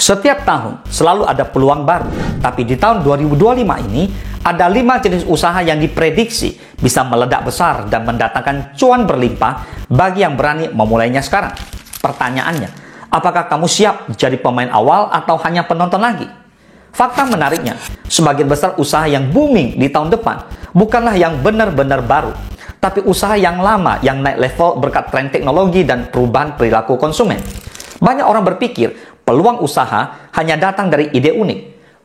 Setiap tahun selalu ada peluang baru, tapi di tahun 2025 ini ada 5 jenis usaha yang diprediksi bisa meledak besar dan mendatangkan cuan berlimpah bagi yang berani memulainya sekarang. Pertanyaannya, apakah kamu siap jadi pemain awal atau hanya penonton lagi? Fakta menariknya, sebagian besar usaha yang booming di tahun depan bukanlah yang benar-benar baru, tapi usaha yang lama yang naik level berkat tren teknologi dan perubahan perilaku konsumen. Banyak orang berpikir peluang usaha hanya datang dari ide unik.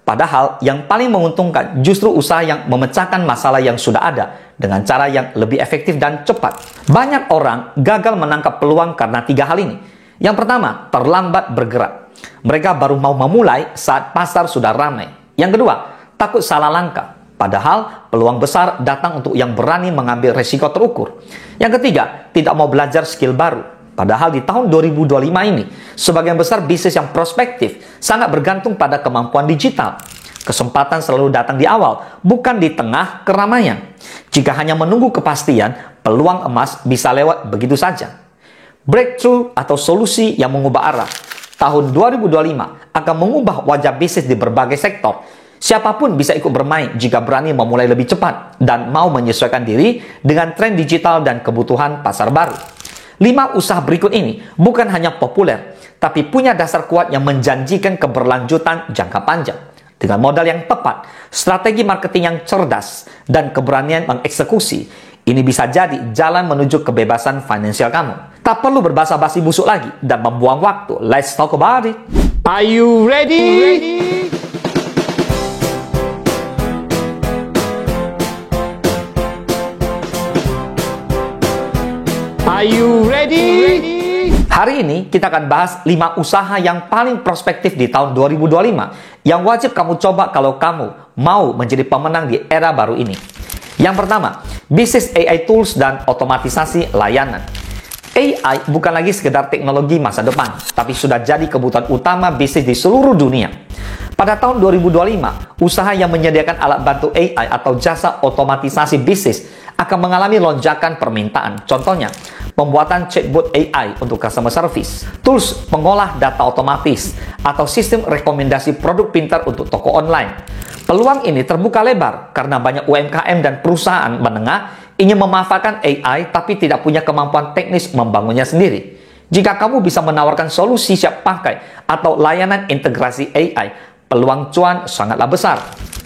Padahal yang paling menguntungkan justru usaha yang memecahkan masalah yang sudah ada dengan cara yang lebih efektif dan cepat. Banyak orang gagal menangkap peluang karena 3 hal ini. Yang pertama, terlambat bergerak. Mereka baru mau memulai saat pasar sudah ramai. Yang kedua, takut salah langkah. Padahal peluang besar datang untuk yang berani mengambil resiko terukur. Yang ketiga, tidak mau belajar skill baru. Padahal di tahun 2025 ini, sebagian besar bisnis yang prospektif sangat bergantung pada kemampuan digital. Kesempatan selalu datang di awal, bukan di tengah keramaian. Jika hanya menunggu kepastian, peluang emas bisa lewat begitu saja. Breakthrough atau solusi yang mengubah arah. Tahun 2025 akan mengubah wajah bisnis di berbagai sektor. Siapapun bisa ikut bermain jika berani memulai lebih cepat dan mau menyesuaikan diri dengan tren digital dan kebutuhan pasar baru. 5 usaha berikut ini bukan hanya populer, tapi punya dasar kuat yang menjanjikan keberlanjutan jangka panjang. Dengan modal yang tepat, strategi marketing yang cerdas, dan keberanian mengeksekusi, ini bisa jadi jalan menuju kebebasan finansial kamu. Tak perlu berbasa-basi busuk lagi dan membuang waktu. Let's talk about it. Are you ready? Are you ready? Hari ini kita akan bahas 5 usaha yang paling prospektif di tahun 2025 yang wajib kamu coba kalau kamu mau menjadi pemenang di era baru ini. Yang pertama, bisnis AI tools dan otomatisasi layanan. AI bukan lagi sekedar teknologi masa depan, tapi sudah jadi kebutuhan utama bisnis di seluruh dunia. Pada tahun 2025, usaha yang menyediakan alat bantu AI atau jasa otomatisasi bisnis akan mengalami lonjakan permintaan. Contohnya, pembuatan chatbot AI untuk customer service, tools pengolah data otomatis, atau sistem rekomendasi produk pintar untuk toko online. Peluang ini terbuka lebar karena banyak UMKM dan perusahaan menengah ingin memanfaatkan AI tapi tidak punya kemampuan teknis membangunnya sendiri. Jika kamu bisa menawarkan solusi siap pakai atau layanan integrasi AI, peluang cuan sangatlah besar.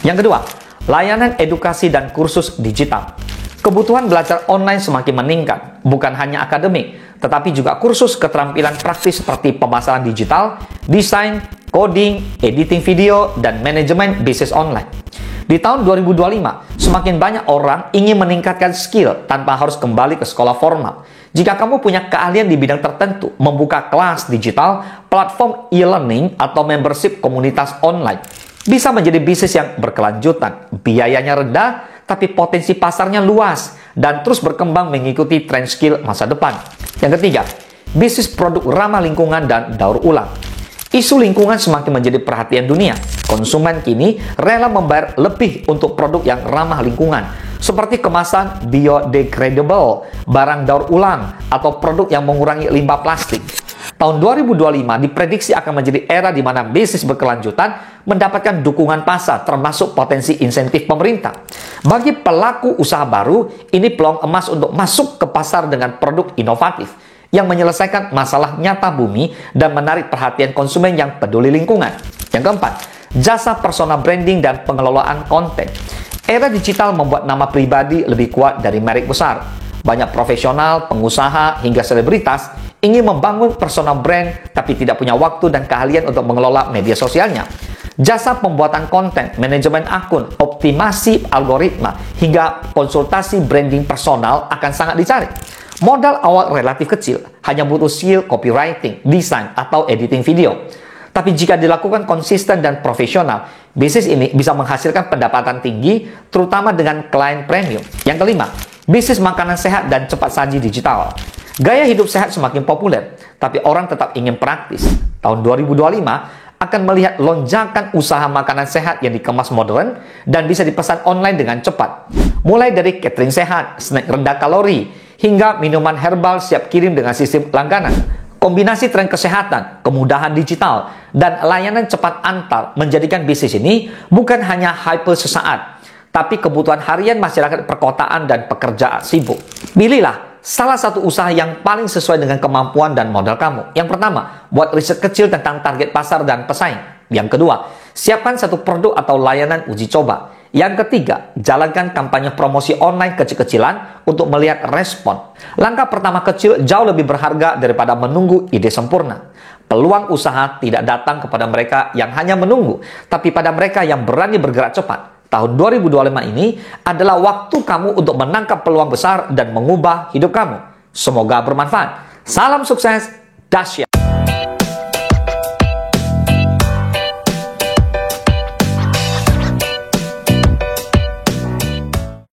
Yang kedua, layanan edukasi dan kursus digital. Kebutuhan belajar online semakin meningkat, bukan hanya akademik, tetapi juga kursus keterampilan praktis seperti pemasaran digital, desain, coding, editing video, dan manajemen bisnis online. Di tahun 2025, semakin banyak orang ingin meningkatkan skill tanpa harus kembali ke sekolah formal. Jika kamu punya keahlian di bidang tertentu, membuka kelas digital, platform e-learning, atau membership komunitas online, bisa menjadi bisnis yang berkelanjutan. Biayanya rendah, tapi potensi pasarnya luas dan terus berkembang mengikuti tren skill masa depan. Yang ketiga, bisnis produk ramah lingkungan dan daur ulang. Isu lingkungan semakin menjadi perhatian dunia. Konsumen kini rela membayar lebih untuk produk yang ramah lingkungan, seperti kemasan biodegradable, barang daur ulang, atau produk yang mengurangi limbah plastik. Tahun 2025 diprediksi akan menjadi era di mana bisnis berkelanjutan mendapatkan dukungan pasar, termasuk potensi insentif pemerintah. Bagi pelaku usaha baru, ini peluang emas untuk masuk ke pasar dengan produk inovatif yang menyelesaikan masalah nyata bumi dan menarik perhatian konsumen yang peduli lingkungan. Yang keempat, jasa personal branding dan pengelolaan konten. Era digital membuat nama pribadi lebih kuat dari merek besar. Banyak profesional, pengusaha, hingga selebritas ingin membangun personal brand tapi tidak punya waktu dan keahlian untuk mengelola media sosialnya. Jasa pembuatan konten, manajemen akun, optimasi algoritma, hingga konsultasi branding personal akan sangat dicari. Modal awal relatif kecil, hanya butuh skill copywriting, desain, atau editing video. Tapi jika dilakukan konsisten dan profesional, bisnis ini bisa menghasilkan pendapatan tinggi, terutama dengan klien premium. Yang kelima, bisnis makanan sehat dan cepat saji digital. Gaya hidup sehat semakin populer, tapi orang tetap ingin praktis. Tahun 2025 akan melihat lonjakan usaha makanan sehat yang dikemas modern dan bisa dipesan online dengan cepat. Mulai dari catering sehat, snack rendah kalori, hingga minuman herbal siap kirim dengan sistem langganan. Kombinasi tren kesehatan, kemudahan digital, dan layanan cepat antar menjadikan bisnis ini bukan hanya hype sesaat, tapi kebutuhan harian masyarakat perkotaan dan pekerja sibuk. Pilihlah salah satu usaha yang paling sesuai dengan kemampuan dan modal kamu. Yang pertama, buat riset kecil tentang target pasar dan pesaing. Yang kedua, siapkan satu produk atau layanan uji coba. Yang ketiga, jalankan kampanye promosi online kecil-kecilan untuk melihat respon. Langkah pertama kecil jauh lebih berharga daripada menunggu ide sempurna. Peluang usaha tidak datang kepada mereka yang hanya menunggu, tapi pada mereka yang berani bergerak cepat. Tahun 2025 ini adalah waktu kamu untuk menangkap peluang besar dan mengubah hidup kamu. Semoga bermanfaat. Salam sukses, dahsyat.